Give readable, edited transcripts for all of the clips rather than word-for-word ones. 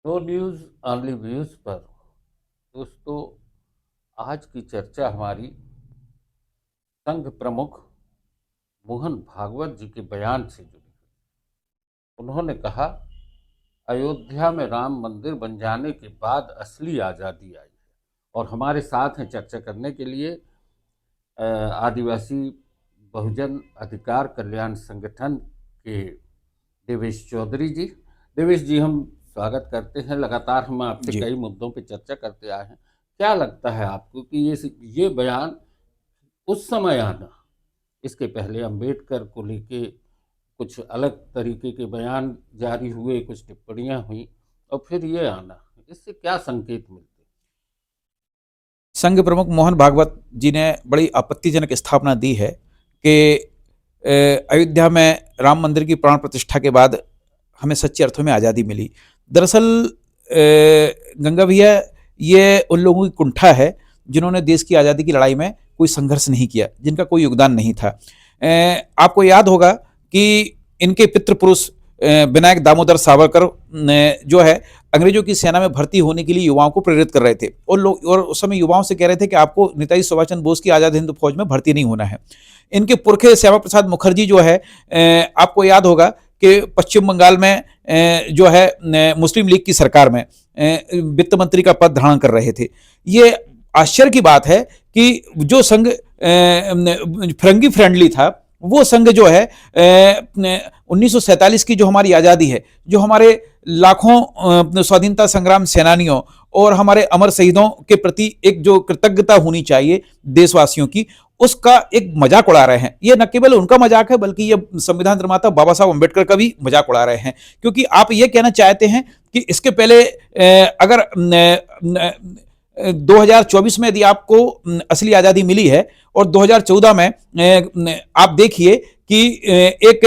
No news only views पर दोस्तों आज की चर्चा हमारी संघ प्रमुख मोहन भागवत जी के बयान से जुड़ी है। उन्होंने कहा, अयोध्या में राम मंदिर बन जाने के बाद असली आज़ादी आई है। और हमारे साथ हैं चर्चा करने के लिए आदिवासी बहुजन अधिकार कल्याण संगठन के देवेश चौधरी जी। देवेश जी, हम स्वागत करते हैं। लगातार हम आपसे जी। कई मुद्दों पर चर्चा करते आए हैं। क्या लगता है आपको कि ये बयान उस समय आना, इसके पहले अंबेडकर को लेके कुछ अलग तरीके के बयान जारी हुए, कुछ टिप्पणियां हुई, और फिर ये आना, इससे क्या संकेत मिलते? संघ प्रमुख मोहन भागवत जी ने बड़ी आपत्तिजनक स्थापना दी है कि अयोध्या में राम मंदिर की प्राण प्रतिष्ठा के बाद हमें सच्चे अर्थों में आज़ादी मिली। दरअसल गंगा भैया, ये उन लोगों की कुंठा है जिन्होंने देश की आज़ादी की लड़ाई में कोई संघर्ष नहीं किया, जिनका कोई योगदान नहीं था। आपको याद होगा कि इनके पितृपुरुष विनायक दामोदर सावरकर जो है अंग्रेजों की सेना में भर्ती होने के लिए युवाओं को प्रेरित कर रहे थे, और लोग और उस समय युवाओं से कह रहे थे कि आपको नेताजी सुभाष चंद्र बोस की आज़ाद हिंद फौज में भर्ती नहीं होना है। इनके पुरखे श्यामा प्रसाद मुखर्जी जो है, आपको याद होगा कि पश्चिम बंगाल में जो है मुस्लिम लीग की सरकार में वित्त मंत्री का पद धारण कर रहे थे। ये आश्चर्य की बात है कि जो संघ फिरंगी फ्रेंडली था, वो संघ जो है 1947 की जो हमारी आज़ादी है, जो हमारे लाखों स्वाधीनता संग्राम सेनानियों और हमारे अमर शहीदों के प्रति एक जो कृतज्ञता होनी चाहिए देशवासियों की, उसका एक मजाक उड़ा रहे हैं। ये न केवल उनका मजाक है, बल्कि ये संविधान निर्माता बाबा साहब अम्बेडकर का भी मजाक उड़ा रहे हैं। क्योंकि आप ये कहना चाहते हैं कि इसके पहले अगर 2024 में यदि आपको असली आज़ादी मिली है, और 2014 में आप देखिए कि एक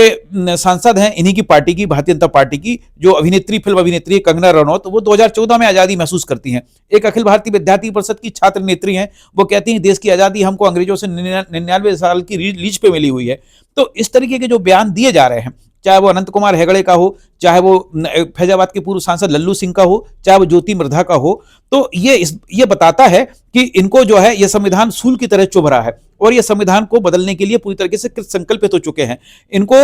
सांसद हैं इन्हीं की पार्टी की, भारतीय जनता पार्टी की, जो अभिनेत्री, फिल्म अभिनेत्री कंगना रनौत, वो 2014 में आज़ादी महसूस करती हैं। एक अखिल भारतीय विद्यार्थी परिषद की छात्र नेत्री हैं, वो कहती हैं देश की आज़ादी हमको अंग्रेजों से 99 साल की लीज पे मिली हुई है। तो इस तरीके के जो बयान दिए जा रहे हैं, चाहे वो अनंत कुमार हेगड़े का हो, चाहे वो फैजाबाद के पूर्व सांसद लल्लू सिंह का हो, चाहे वो ज्योति मृधा का हो, तो ये बताता है कि इनको जो है ये संविधान सूल की तरह चुभ रहा है, और ये संविधान को बदलने के लिए पूरी तरीके से कृत संकल्पित हो चुके हैं। इनको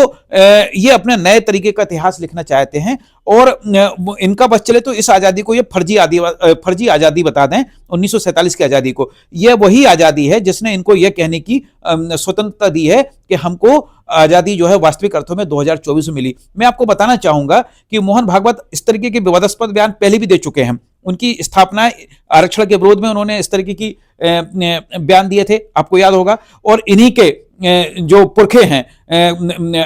ये अपने नए तरीके का इतिहास लिखना चाहते हैं, और इनका बस चले तो इस आज़ादी को ये फर्जी आज़ादी बता दें, 1947 की आज़ादी को। यह वही आज़ादी है जिसने इनको यह कहने की स्वतंत्रता दी है कि हमको आज़ादी जो है वास्तविक अर्थों में 2024 में मिली। मैं आपको बताना चाहूंगा कि मोहन भागवत इस तरीके के विवादास्पद बयान पहले भी दे चुके हैं। उनकी स्थापना आरक्षण के विरोध में उन्होंने इस तरीके की बयान दिए थे, आपको याद होगा। और इन्हीं के जो पुरखे हैं,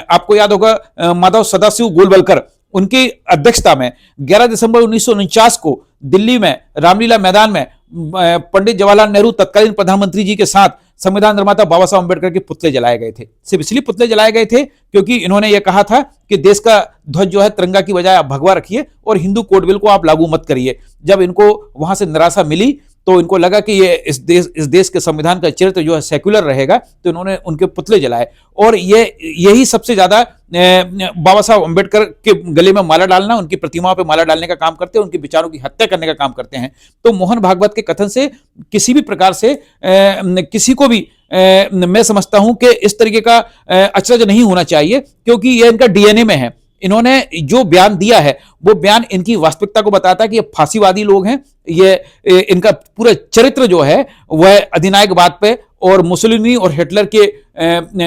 आपको याद होगा माधव सदाशिव गोलवलकर, उनकी अध्यक्षता में 11 दिसंबर 1949 को दिल्ली में रामलीला मैदान में पंडित जवाहरलाल नेहरू तत्कालीन प्रधानमंत्री जी के साथ संविधान निर्माता बाबा साहब अम्बेडकर के पुतले जलाए गए थे। सिर्फ इसलिए पुतले जलाए गए थे क्योंकि इन्होंने यह कहा था कि देश का ध्वज जो है तिरंगा की बजाय आप भगवा रखिए, और हिंदू कोड बिल को आप लागू मत करिए। जब इनको वहां से निराशा मिली तो इनको लगा कि ये इस देश के संविधान का चरित्र जो है सेक्युलर रहेगा, तो इन्होंने उनके पुतले जलाए। और यही सबसे ज्यादा बाबा साहब अम्बेडकर के गले में माला डालना, उनकी प्रतिमाओं पे माला डालने का काम करते हैं, उनके विचारों की हत्या करने का काम करते हैं। तो मोहन भागवत के कथन से किसी भी प्रकार से किसी को भी मैं समझता हूं कि इस तरीके का अचरज नहीं होना चाहिए, क्योंकि यह इनका डीएनए में है। इन्होंने जो बयान दिया है वो बयान इनकी वास्तविकता को बताता है कि ये फांसीवादी लोग हैं। ये इनका पूरा चरित्र जो है वह अधिनायकवाद पे और मुसोलिनी और हिटलर के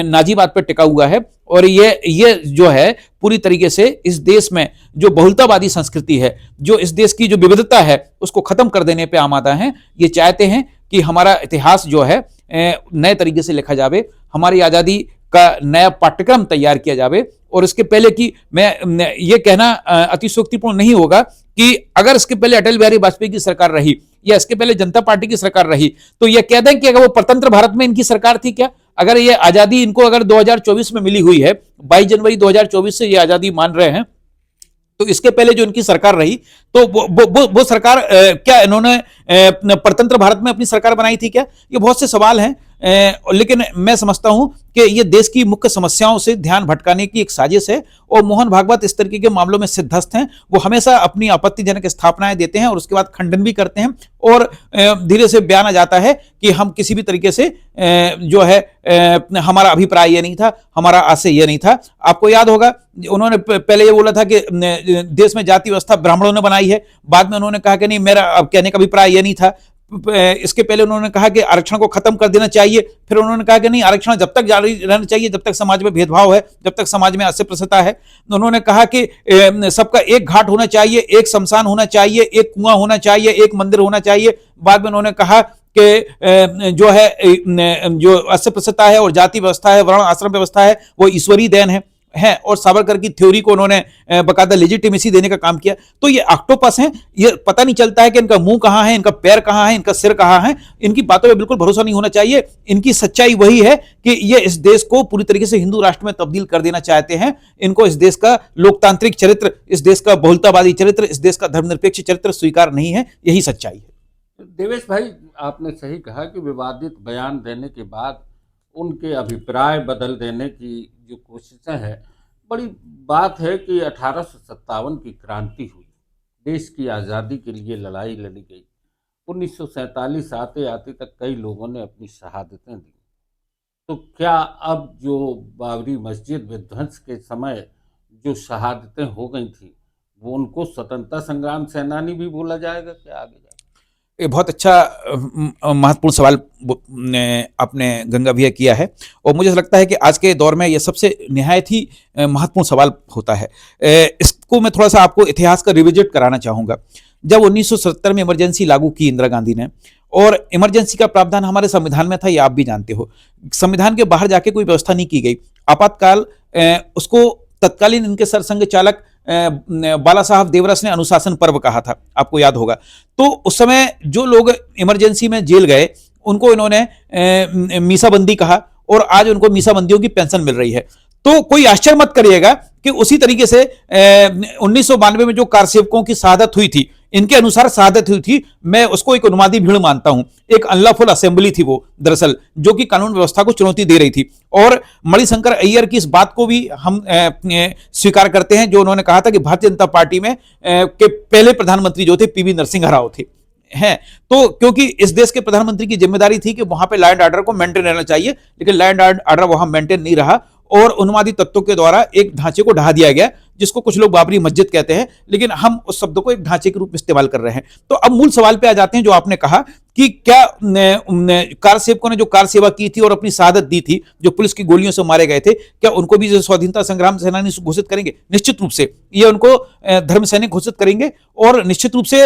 नाजीवाद पे टिका हुआ है। और ये जो है पूरी तरीके से इस देश में जो बहुलतावादी संस्कृति है, जो इस देश की जो विविधता है, उसको खत्म कर देने पे आमादा हैं। ये चाहते हैं कि हमारा इतिहास जो है नए तरीके से लिखा जावे, हमारी आज़ादी का नया पाठ्यक्रम तैयार किया जावे। और इसके पहले कि मैं ये कहना अतिशयोक्तिपूर्ण नहीं होगा कि अगर इसके पहले अटल बिहारी वाजपेयी की सरकार रही या इसके पहले जनता पार्टी की सरकार रही, तो ये कह दें कि अगर वो परतंत्र भारत में इनकी सरकार थी क्या? अगर ये आज़ादी इनको अगर 2024 में मिली हुई है, 22 जनवरी 2024 से ये आज़ादी मान रहे हैं, तो इसके पहले जो इनकी सरकार रही, तो वो सरकार क्या इन्होंने परतंत्र भारत में अपनी सरकार बनाई थी क्या? ये बहुत से सवाल हैं लेकिन मैं समझता हूं कि ये देश की मुख्य समस्याओं से ध्यान भटकाने की एक साजिश है और मोहन भागवत इस तरीके के मामलों में सिद्धस्त हैं। वो हमेशा अपनी आपत्तिजनक स्थापनाएं देते हैं और उसके बाद खंडन भी करते हैं और धीरे से बयान आ जाता है कि हम किसी भी तरीके से जो है हमारा अभिप्राय ये नहीं था, हमारा आशय ये नहीं था। आपको याद होगा उन्होंने पहले ये बोला था कि देश में जाति व्यवस्था ब्राह्मणों ने बनाई है, बाद में उन्होंने कहा कि नहीं, मेरा कहने का अभिप्राय ये नहीं था। इसके पहले उन्होंने कहा कि आरक्षण को खत्म कर देना चाहिए, फिर उन्होंने कहा कि नहीं, आरक्षण जब तक जारी रहना चाहिए जब तक समाज में भेदभाव है, जब तक समाज में अस्पृश्यता है। उन्होंने कहा कि सबका एक घाट होना चाहिए, एक शमशान होना चाहिए, एक कुआं होना चाहिए, एक मंदिर होना चाहिए। बाद में उन्होंने कहा कि जो है जो अस्पृश्यता है और जाति व्यवस्था है, वर्ण आश्रम व्यवस्था है, वो ईश्वरीय देन है और सावरकर की थ्योरी को उन्होंने बकायदा लेजिटिमेसी देने का काम किया। तो ये ऑक्टोपस हैं, ये पता नहीं चलता है कि इनका मुंह कहां है, इनका पैर कहां है, इनका सिर कहां है। इनकी बातों पे बिल्कुल भरोसा नहीं होना चाहिए। इनकी सच्चाई वही है कि ये इस देश को पूरी तरीके से हिंदू राष्ट्र में तब्दील कर देना चाहते हैं। इनको इस देश का लोकतांत्रिक चरित्र, इस देश का बहुलतावादी चरित्र, इस देश का धर्मनिरपेक्ष चरित्र स्वीकार नहीं है। यही सच्चाई है। देवेश भाई, आपने सही कहा कि विवादित बयान देने के बाद उनके अभिप्राय बदल देने की जो कोशिशें हैं, बड़ी बात है कि 1857 की क्रांति हुई, देश की आज़ादी के लिए लड़ाई लड़ी गई। 1947 आते आते तक कई लोगों ने अपनी शहादतें दी। तो क्या अब जो बाबरी मस्जिद विध्वंस के समय जो शहादतें हो गई थी, वो उनको स्वतंत्रता संग्राम सेनानी भी बोला जाएगा क्या आगे जाकर? ये बहुत अच्छा महत्वपूर्ण सवाल आपने गंगा भैया किया है और मुझे लगता है कि आज के दौर में ये सबसे निहायत ही महत्वपूर्ण सवाल होता है। इसको मैं थोड़ा सा आपको इतिहास का रिविजिट कराना चाहूँगा। जब 1970 में इमरजेंसी लागू की इंदिरा गांधी ने, और इमरजेंसी का प्रावधान हमारे संविधान में था, ये आप भी जानते हो। संविधान के बाहर जाके कोई व्यवस्था नहीं की गई। आपातकाल उसको तत्कालीन इनके सरसंघ चालक बाला साहब देवरस ने अनुशासन पर्व कहा था, आपको याद होगा। तो उस समय जो लोग इमरजेंसी में जेल गए उनको इन्होंने मीसाबंदी कहा और आज उनको मीसाबंदियों की पेंशन मिल रही है। तो कोई आश्चर्य मत करिएगा कि उसी तरीके से 1992 में जो कारसेवकों की शहादत हुई थी, इनके अनुसार शहादत हुई थी। मैं उसको एक उन्मादी भीड़ मानता हूं। एक अनलॉफुल असेंबली थी वो दरअसल, जो कि कानून व्यवस्था को चुनौती दे रही थी। और मणिशंकर अय्यर की इस बात को भी हम स्वीकार करते हैं, जो उन्होंने कहा था कि भारतीय जनता पार्टी में के पहले प्रधानमंत्री जो थे पीवी नरसिंह राव थे हैं। तो क्योंकि इस देश के प्रधानमंत्री की जिम्मेदारी थी कि वहां पे लॉ एंड ऑर्डर को मेंटेन रहना चाहिए, लेकिन लॉ एंड ऑर्डर वहां मेंटेन नहीं रहा और उन्मादी तत्वों के द्वारा एक ढांचे को ढहा दिया गया, जिसको कुछ लोग बाबरी मस्जिद कहते हैं, लेकिन हम उस शब्द को एक ढांचे के रूप में इस्तेमाल कर रहे हैं। तो अब मूल सवाल पे आ जाते हैं, जो आपने कहा कि क्या कार सेवकों ने जो कार सेवा की थी और अपनी शहादत दी थी, जो पुलिस की गोलियों से मारे गए थे, क्या उनको भी स्वाधीनता संग्राम सेनानी घोषित करेंगे? निश्चित रूप से ये उनको धर्म सैनिक घोषित करेंगे और निश्चित रूप से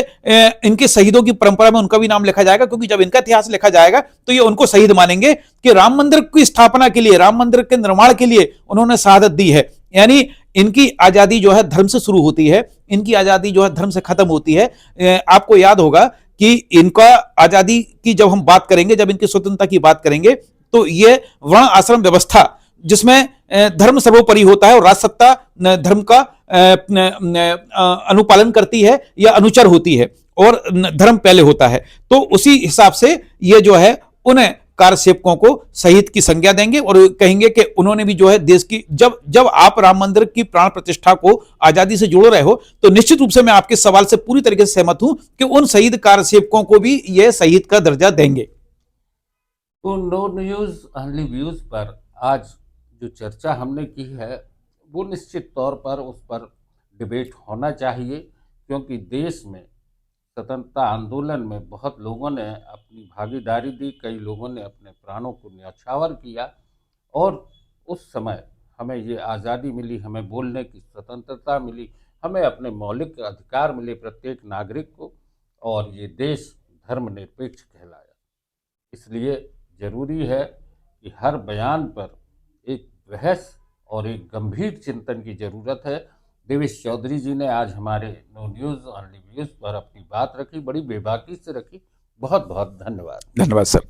इनके शहीदों की परंपरा में उनका भी नाम लिखा जाएगा, क्योंकि जब इनका इतिहास लिखा जाएगा तो ये उनको शहीद मानेंगे कि राम मंदिर की स्थापना के लिए, राम मंदिर के निर्माण के लिए उन्होंने शहादत दी है। यानी इनकी आजादी जो है धर्म से शुरू होती है, इनकी आजादी जो है धर्म से खत्म होती है। आपको याद होगा कि इनका आजादी की जब हम बात करेंगे, जब इनकी स्वतंत्रता की बात करेंगे, तो ये वर्ण आश्रम व्यवस्था जिसमें धर्म सर्वोपरि होता है और राजसत्ता धर्म का अनुपालन करती है या अनुचर होती है और धर्म पहले होता है। तो उसी हिसाब से ये जो है उन कार सेवकों को शहीद की संज्ञा देंगे और कहेंगे कि उन्होंने भी जो है देश की, जब आप राम मंदिर की प्राण प्रतिष्ठा को आजादी से जोड़ रहे हो, तो निश्चित रूप से मैं आपके सवाल से पूरी तरीके से सहमत हूं कि उन शहीद कार सेवकों को भी यह शहीद का दर्जा देंगे। तो नो न्यूज ओनली व्यूज पर आज जो चर्चा हमने की है, वो निश्चित तौर पर उस पर डिबेट होना चाहिए, क्योंकि देश में स्वतंत्रता आंदोलन में बहुत लोगों ने अपनी भागीदारी दी, कई लोगों ने अपने प्राणों को न्यौछावर किया और उस समय हमें ये आज़ादी मिली, हमें बोलने की स्वतंत्रता मिली, हमें अपने मौलिक अधिकार मिले प्रत्येक नागरिक को, और ये देश धर्मनिरपेक्ष कहलाया। इसलिए ज़रूरी है कि हर बयान पर एक बहस और एक गंभीर चिंतन की ज़रूरत है। देवेश चौधरी जी ने आज हमारे नो न्यूज़ ओनली व्यूज़ पर अपनी बात रखी, बड़ी बेबाकी से रखी। बहुत बहुत धन्यवाद। धन्यवाद सर।